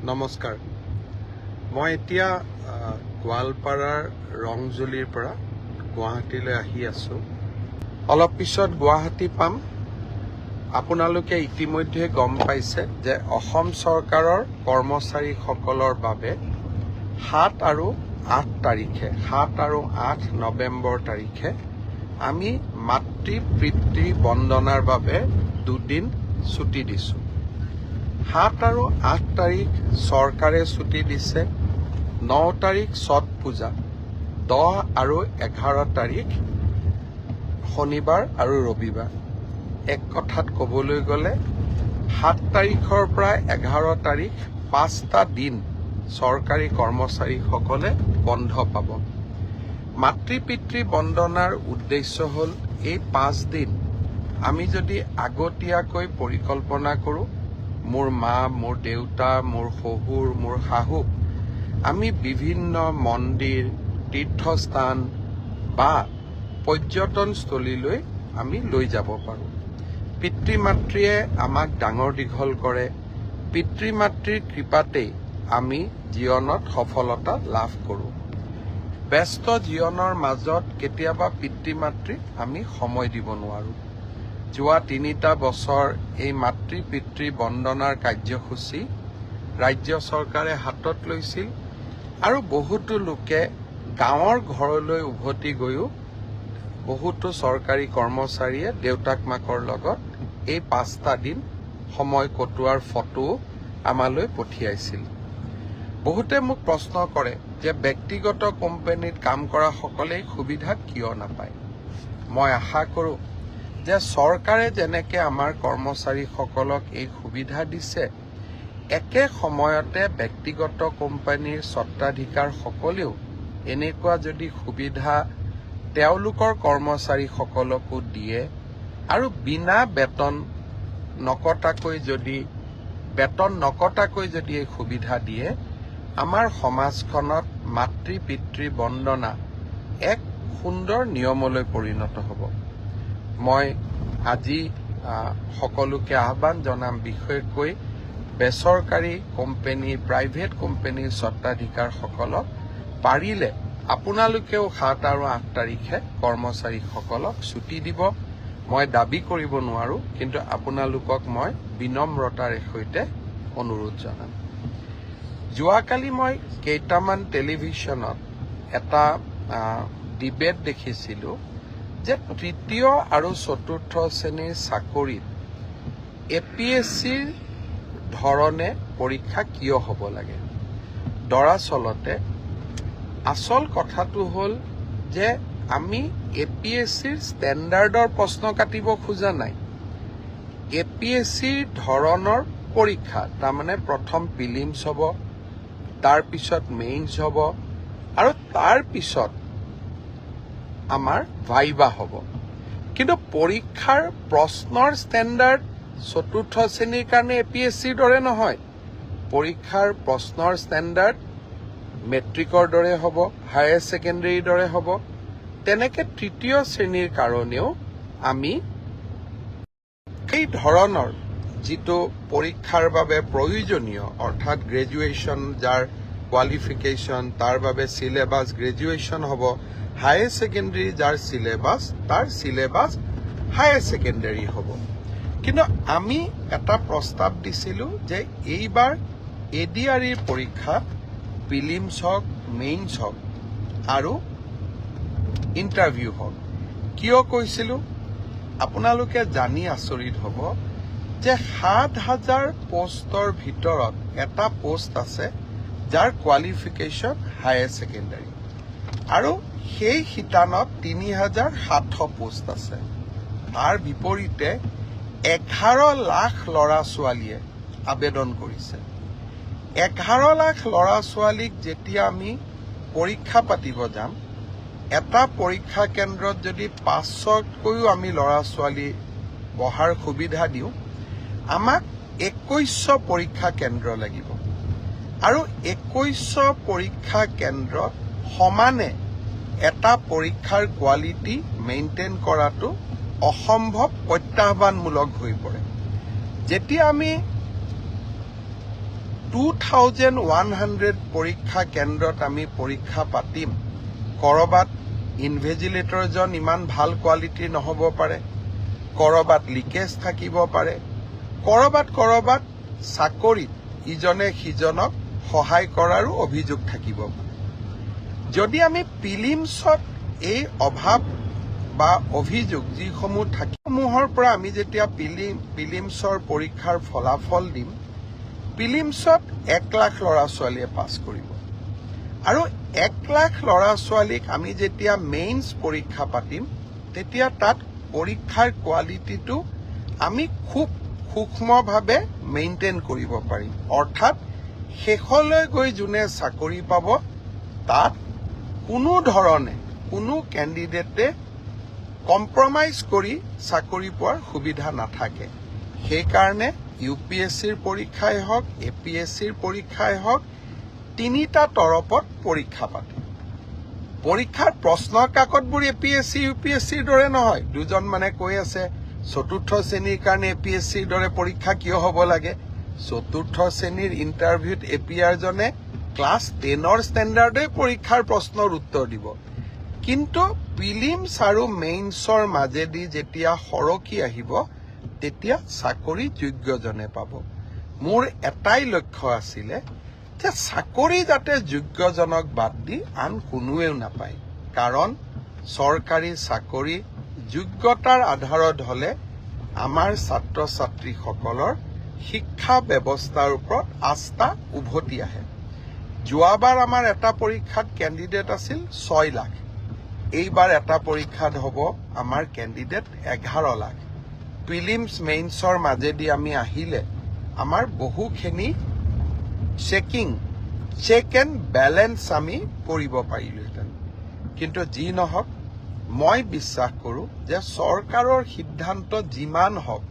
নমস্কাৰ। মই এতিয়া গোৱালপাৰাৰ ৰংজুলিৰ পৰা গুৱাহাটীলৈ আহি আছো। অলপ পিছত গুৱাহাটী পাম। আপোনালোকে ইতিমধ্যে গম পাইছে যে অসম চৰকাৰৰ কৰ্মচাৰীসকলৰ বাবে 7 আৰু 8 তাৰিখে 7 আৰু 8 নৱেম্বৰ তাৰিখে আমি মাতৃ পিতৃ বন্দনাৰ বাবে 2 দিন ছুটি দিছো। 7 আৰু 8 তাৰিখ চৰকাৰে ছুটি দিছে। 9 তাৰিখ ছট পূজা, 10 আৰু 11 তাৰিখ শনিবাৰ আৰু ৰবিবাৰ। এক কথাত ক'বলৈ গ'লে 7 তাৰিখৰ পৰা 11 তাৰিখ 5টা দিন চৰকাৰী কৰ্মচাৰীসকলে বন্ধ পাব। মাতৃ পিতৃ বন্দনাৰ উদ্দেশ্য হ'ল এই 5 দিন আমি যদি আগতীয়াকৈ পৰিকল্পনা কৰোঁ, মোৰ মা, মোৰ দেউতা, মোৰ শহুৰ, মোৰ শাহু, আমি বিভিন্ন মন্দিৰ, তীৰ্থস্থান বা পৰ্যটনস্থলীলৈ আমি লৈ যাব পাৰোঁ। পিতৃ মাতৃয়ে আমাক ডাঙৰ দীঘল কৰে। পিতৃ মাতৃৰ কৃপাতেই আমি জীৱনত সফলতা লাভ কৰোঁ। ব্যস্ত জীৱনৰ মাজত কেতিয়াবা পিতৃ মাতৃক আমি সময় দিব নোৱাৰোঁ। যোৱা 3টা বছৰ এই মাতৃ পিতৃ বন্দনাৰ কাৰ্যসূচী ৰাজ্য চৰকাৰে হাতত লৈছিল আৰু বহুতো লোকে গাঁৱৰ ঘৰলৈ উভতি গৈও বহুতো চৰকাৰী কৰ্মচাৰীয়ে দেউতাক মাকৰ লগত এই 5টা দিন সময় কটোৱাৰ ফটো আমালৈ পঠিয়াইছিল। বহুতে মোক প্ৰশ্ন কৰে যে ব্যক্তিগত কোম্পানীত কাম কৰা সকলেই সুবিধা কিয় নাপায়। মই আশা কৰোঁ যে চৰকাৰে যেনেকৈ আমাৰ কৰ্মচাৰীসকলক এই সুবিধা দিছে, একে সময়তে ব্যক্তিগত কোম্পানীৰ স্বত্বাধিকাৰসকলেও এনেকুৱা যদি সুবিধা তেওঁলোকৰ কৰ্মচাৰীসকলকো দিয়ে আৰু বিনা বেতন নকটাকৈ যদি এই সুবিধা দিয়ে, আমাৰ সমাজখনত মাতৃ পিতৃ বন্দনা এক সুন্দৰ নিয়মলৈ পৰিণত হ'ব। মই আজি সকলোকে আহ্বান জনাম, বিশেষকৈ বেচৰকাৰী কোম্পানী, প্ৰাইভেট কোম্পানীৰ স্বত্বাধিকাৰসকলক পাৰিলে আপোনালোকেও 7 আৰু 8 তাৰিখে কৰ্মচাৰীসকলক ছুটি দিব। মই দাবী কৰিব নোৱাৰোঁ, কিন্তু আপোনালোকক মই বিনম্ৰতাৰে সৈতে অনুৰোধ জনাম। যোৱাকালি মই কেইটামান টেলিভিশ্যনত এটা ডিবেট দেখিছিলোঁ যে 3য় আৰু 4ৰ্থ শ্ৰেণীৰ চাকৰিত APSCৰ ধৰণে পৰীক্ষা কিয় হ'ব লাগে। দৰাচলতে আচল কথাটো হ'ল যে আমি APSCৰ ষ্টেণ্ডাৰ্ডৰ প্ৰশ্ন কাটিব খোজা নাই। APSCৰ ধৰণৰ পৰীক্ষা, তাৰমানে প্ৰথম প্ৰিলিমছ হ'ব, তাৰপিছত মেইনছ হ'ব আৰু তাৰপিছত আমাৰ ভাইবা হ'ব। কিন্তু পৰীক্ষাৰ প্ৰশ্নৰ ষ্টেণ্ডাৰ্ড 4ৰ্থ শ্ৰেণীৰ কাৰণে APSCৰ দৰে নহয়। পৰীক্ষাৰ প্ৰশ্নৰ ষ্টেণ্ডাৰ্ড মেট্ৰিকৰ দৰে হ'ব, হায়াৰ ছেকেণ্ডেৰীৰ দৰে হ'ব। তেনেকৈ 3য় শ্ৰেণীৰ কাৰণেও আমি এই ধৰণৰ যিটো পৰীক্ষাৰ বাবে প্ৰয়োজনীয়, অৰ্থাৎ গ্ৰেজুৱেশ্যন যাৰ কোৱালিফিকেশ্যন, তাৰ বাবে চিলেবাছ গ্ৰেজুৱেশ্যন হ'ব, হায়াৰ ছেকেণ্ডেৰী যাৰ চিলেবাছ, তাৰ চিলেবাছ হায়াৰ ছেকেণ্ডেৰী হ'ব। কিন্তু আমি এটা প্ৰস্তাৱ দিছিলোঁ যে এইবাৰ ADREৰ পৰীক্ষা প্ৰিলিমছ হওক, মেইনছ হওক আৰু ইণ্টাৰভিউ হওক। কিয় কৈছিলোঁ আপোনালোকে জানি আচৰিত হ'ব যে 7,000 পোষ্টৰ ভিতৰত এটা পোষ্ট আছে যাৰ কোৱালিফিকেশ্যন হায়াৰ ছেকেণ্ডেৰী, আৰু সেই শিতানত 3,700 পোষ্ট আছে। তাৰ বিপৰীতে 11 লাখ ল'ৰা ছোৱালীয়ে আবেদন কৰিছে। 11 লাখ ল'ৰা ছোৱালীক যেতিয়া আমি পৰীক্ষা পাতিব যাম, এটা পৰীক্ষা কেন্দ্ৰত যদি 500তকৈও আমি ল'ৰা ছোৱালী বহাৰ সুবিধা দিওঁ, আমাক 2100 পৰীক্ষা কেন্দ্ৰ লাগিব। আৰু 2100 পৰীক্ষা কেন্দ্ৰত সমানে এটা পৰীক্ষাৰ কোৱালিটি মেইনটেইন কৰাটো অসম্ভৱ, প্ৰত্যাহ্বানমূলক হৈ পৰে। যেতিয়া আমি 2100 পৰীক্ষা কেন্দ্ৰত আমি পৰীক্ষা পাতিম কৰবাত ইনভিজিলেটৰজন ইমান ভাল কোৱালিটিৰ নহ'ব পাৰে কৰবাত লিকেজ থাকিব পাৰে কৰবাত চাকৰিত ইজনে সিজনক সহায় কৰাৰো অভিযোগ থাকিব পাৰে যদি আমি প্ৰিলিমছত এই অভাৱ বা অভিযোগ যিসমূহ থাকিসমূহৰ পৰা আমি যেতিয়া প্ৰিলিমছৰ পৰীক্ষাৰ ফলাফল দিম প্ৰিলিমছত 1 লাখ ল'ৰা ছোৱালীয়ে পাছ কৰিব আৰু 1 লাখ ল'ৰা ছোৱালীক আমি যেতিয়া মেইনছ পৰীক্ষা পাতিম তেতিয়া তাত পৰীক্ষাৰ কোৱালিটিটো আমি খুব সূক্ষ্মভাৱে মেইনটেইন কৰিব পাৰিম অৰ্থাৎ শেষলৈ গৈ যোনে চাকৰি পাব তাত কোনো ধৰণে কোনো কেণ্ডিডেটে কম্প্ৰমাইজ কৰি চাকৰি পোৱাৰ সুবিধা নাথাকে সেইকাৰণে UPSCৰ পৰীক্ষাই হওক APSCৰ পৰীক্ষাই হওক তিনিটা তৰপত পৰীক্ষা পাতে পৰীক্ষাৰ প্ৰশ্ন কাকতবোৰ APSC UPSCৰ দৰে নহয় দুজন মানে কৈ আছে চতুৰ্থ শ্ৰেণীৰ কাৰণে APSCৰ দৰে পৰীক্ষা কিয় হ'ব লাগে চতুৰ্থ শ্ৰেণীৰ ইণ্টাৰভিউত APR জনে ক্লাছ 10ৰ ষ্টেণ্ডাৰ্ডে পৰীক্ষাৰ প্ৰশ্নৰ উত্তৰ দিব কিন্তু প্ৰিলিমছ আৰু মেইনছৰ মাজেদি যেতিয়া সৰকি আহিব তেতিয়া চাকৰি যোগ্যজনে পাব মোৰ এটাই লক্ষ্য আছিলে যে চাকৰি যাতে যোগ্যজনক বাদ দি আন কোনোৱেও নাপায় কাৰণ চৰকাৰী চাকৰি যোগ্যতাৰ আধাৰত হলে আমাৰ ছাত্ৰ ছাত্ৰীসকলৰ শিক্ষা ব্যৱস্থাৰ ওপৰত আস্থা উভতি আহে যোৱাবাৰ আমাৰ এটা পৰীক্ষাত কেণ্ডিডেট আছিল 6 লাখ এইবাৰ এটা পৰীক্ষাত হ'ব আমাৰ কেণ্ডিডেট 11 লাখ প্ৰিলিমছ মেইনছৰ মাজেদি আমি আহিলে আমাৰ বহুখিনি চেক এণ্ড বেলেঞ্চ আমি কৰিব পাৰিলোহেঁতেন কিন্তু যি নহওক মই বিশ্বাস কৰোঁ যে চৰকাৰৰ সিদ্ধান্ত যিমান হওক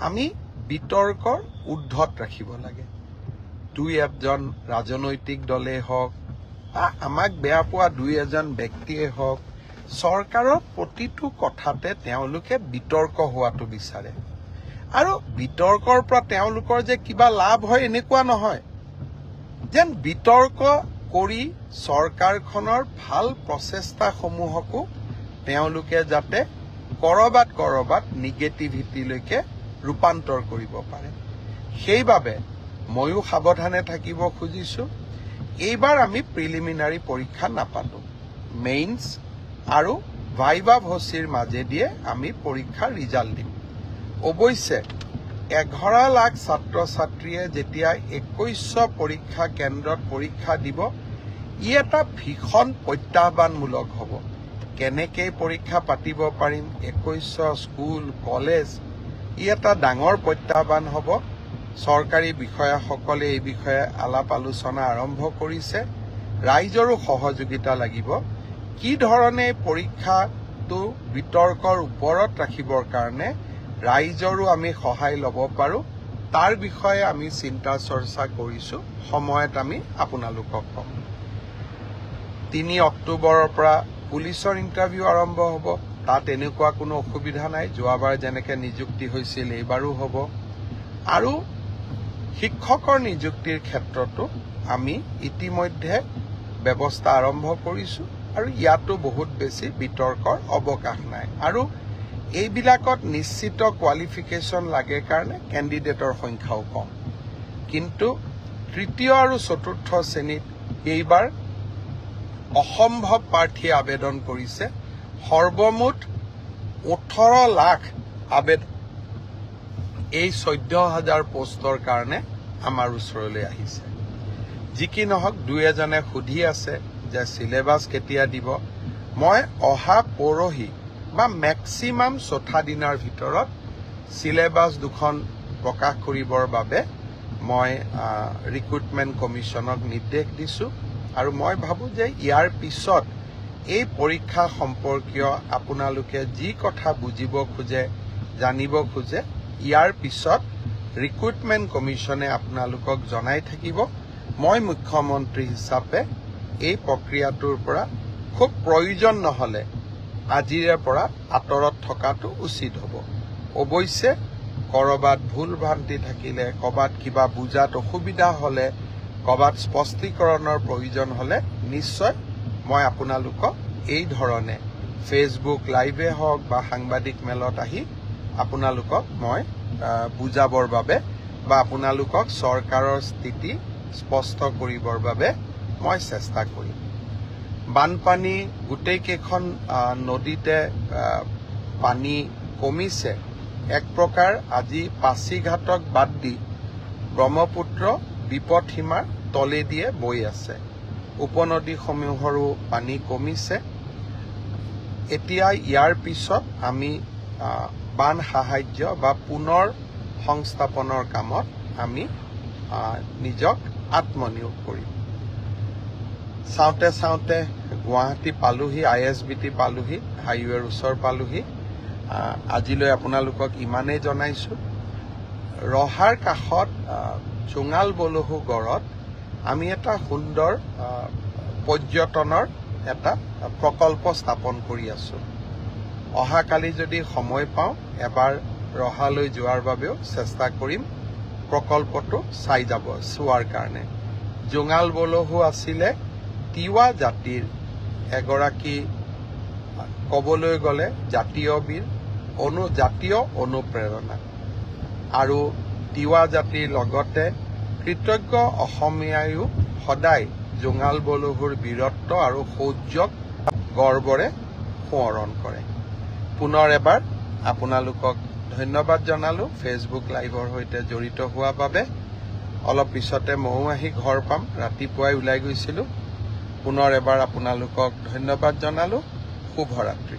আমি বিতৰ্কৰ ঊৰ্ধত ৰাখিব লাগে দুই এজন ৰাজনৈতিক দলেই হওক আমাক বেয়া পোৱা দুই এজন ব্যক্তিয়ে হওক চৰকাৰৰ প্ৰতিটো কথাতে তেওঁলোকে বিতৰ্ক হোৱাটো বিচাৰে আৰু বিতৰ্কৰ পৰা তেওঁলোকৰ যে কিবা লাভ হয় এনেকুৱা নহয় যেন বিতৰ্ক কৰি চৰকাৰখনৰ ভাল প্ৰচেষ্টাসমূহকো তেওঁলোকে যাতে কৰবাত নিগেটিভিটিলৈকে ৰূপান্তৰ কৰিব পাৰে সেইবাবে ময়ো সাৱধানে থাকিব খুজিছোঁ এইবাৰ আমি প্ৰিলিমিনাৰী পৰীক্ষা নাপাতো মেইনছ আৰু ভাইবা ভচিৰ মাজেদিয়ে আমি পৰীক্ষাৰ ৰিজাল্ট দিম অৱশ্যে 11 লাখ ছাত্ৰ ছাত্ৰীয়ে যেতিয়া 2100 পৰীক্ষা কেন্দ্ৰত পৰীক্ষা দিব ই এটা ভীষণ প্ৰত্যাহ্বানমূলক হ'ব কেনেকৈ পৰীক্ষা পাতিব পাৰিম 2100 স্কুল কলেজ ই এটা ডাঙৰ প্ৰত্যাহ্বান হ'ব চৰকাৰী বিষয়াসকলে এই বিষয়ে আলাপ আলোচনা আৰম্ভ কৰিছে ৰাইজৰো সহযোগিতা লাগিব কি ধৰণে পৰীক্ষাটো বিতৰ্কৰ ওপৰত ৰাখিবৰ কাৰণে ৰাইজৰো আমি সহায় ল'ব পাৰোঁ তাৰ বিষয়ে আমি চিন্তা চৰ্চা কৰিছোঁ সময়ত আমি আপোনালোকক ক'ম 3 অক্টোবৰৰ পৰা পুলিচৰ ইণ্টাৰভিউ আৰম্ভ হ'ব তাত এনেকুৱা কোনো অসুবিধা নাই যোৱাবাৰ যেনেকৈ নিযুক্তি হৈছিল এইবাৰো হ'ব আৰু শিক্ষকৰ নিযুক্তিৰ ক্ষেত্ৰতো আমি ইতিমধ্যে ব্যৱস্থা আৰম্ভ কৰিছোঁ আৰু ইয়াতো বহুত বেছি বিতৰ্কৰ অৱকাশ নাই আৰু এইবিলাকত নিশ্চিত কোৱালিফিকেশ্যন লাগে কাৰণে কেণ্ডিডেটৰ সংখ্যাও কম কিন্তু তৃতীয় আৰু চতুৰ্থ শ্ৰেণীত এইবাৰ অসম্ভৱ প্ৰাৰ্থীয়ে আবেদন কৰিছে সৰ্বমুঠ 18 লাখ আবেদন এই 14,000 পোষ্টৰ কাৰণে আমাৰ ওচৰলৈ আহিছে যি কি নহওক দুই এজনে সুধি আছে যে সিলেবাছ কেতিয়া দিব মই অহা পৰহি বা মেক্সিমাম 4 দিনৰ ভিতৰত সিলেবাছ দুখন প্ৰকাশ কৰিবৰ বাবে মই ৰিক্ৰুটমেণ্ট কমিশ্যনক নিৰ্দেশ দিছোঁ আৰু মই ভাবোঁ যে ইয়াৰ পিছত এই পৰীক্ষা সম্পৰ্কীয় আপোনালোকে যি কথা বুজিব খোজে জানিব খোজে ইয়াৰ পিছত ৰিক্ৰুটমেণ্ট কমিশ্যনে আপোনালোকক জনাই থাকিব মই মুখ্যমন্ত্ৰী হিচাপে এই প্ৰক্ৰিয়াটোৰ পৰা খুব প্ৰয়োজন নহ'লে আজিৰে পৰা আঁতৰত থকাটো উচিত হ'ব অৱশ্যে কৰবাত ভুল ভ্ৰান্তি থাকিলে, কৰবাত কিবা বুজাত অসুবিধা হলে, কৰবাত স্পষ্টীকৰণৰ প্ৰয়োজন হলে নিশ্চয় মই আপোনালোকক এই ধৰণে ফেচবুক লাইভে হওক বা সাংবাদিক মেলত আহি আপোনালোকক মই বুজাবৰ বাবে বা আপোনালোকক চৰকাৰৰ স্থিতি স্পষ্ট কৰিবৰ বাবে মই চেষ্টা কৰিম। বানপানী গোটেই কেইখন নদীতে পানী কমিছে। এক প্ৰকাৰ আজি পাছিঘাটক বাদ দি ব্ৰহ্মপুত্ৰ বিপদসীমাৰ তলেদিয়ে বৈ আছে। উপনদীসমূহৰো পানী কমিছে। এতিয়া ইয়াৰ পিছত আমি বান সাহায্য বা পুনৰ সংস্থাপনৰ কামত আমি নিজক আত্মনিয়োগ কৰিম। চাওঁতে চাওঁতে গুৱাহাটী পালোহি, ISBT পালোহি, হাইৱেৰ ওচৰ পালোহি। আজিলৈ আপোনালোকক ইমানেই জনাইছোঁ। ৰহাৰ কাষত জোঙাল বলহু গড়ত আমি এটা সুন্দৰ পৰ্যটনৰ এটা প্ৰকল্প স্থাপন কৰি আছোঁ। অহাকালি যদি সময় পাওঁ এবাৰ ৰহালৈ যোৱাৰ বাবেও চেষ্টা কৰিম, প্ৰকল্পটো চোৱাৰ কাৰণে। জোঙাল বলহু আছিলে তিৱা জাতিৰ এগৰাকী, ক'বলৈ গ'লে জাতীয় বীৰ, জাতীয় অনুপ্ৰেৰণা। আৰু তিৱা জাতিৰ লগতে কৃতজ্ঞ অসমীয়ায়ো সদায় জোঙাল বলহুৰ বীৰত্ব আৰু শৌৰ্যক গৰ্বৰে সোঁৱৰণ কৰে। পুনৰ এবাৰ আপোনালোকক ধন্যবাদ জনালোঁ ফেচবুক লাইভৰ সৈতে জড়িত হোৱা বাবে। অলপ পিছতে ময়ো আহি ঘৰ পাম। ৰাতিপুৱাই ওলাই গৈছিলোঁ। পুনৰ এবাৰ আপোনালোকক ধন্যবাদ জনালোঁ। শুভৰাত্ৰি।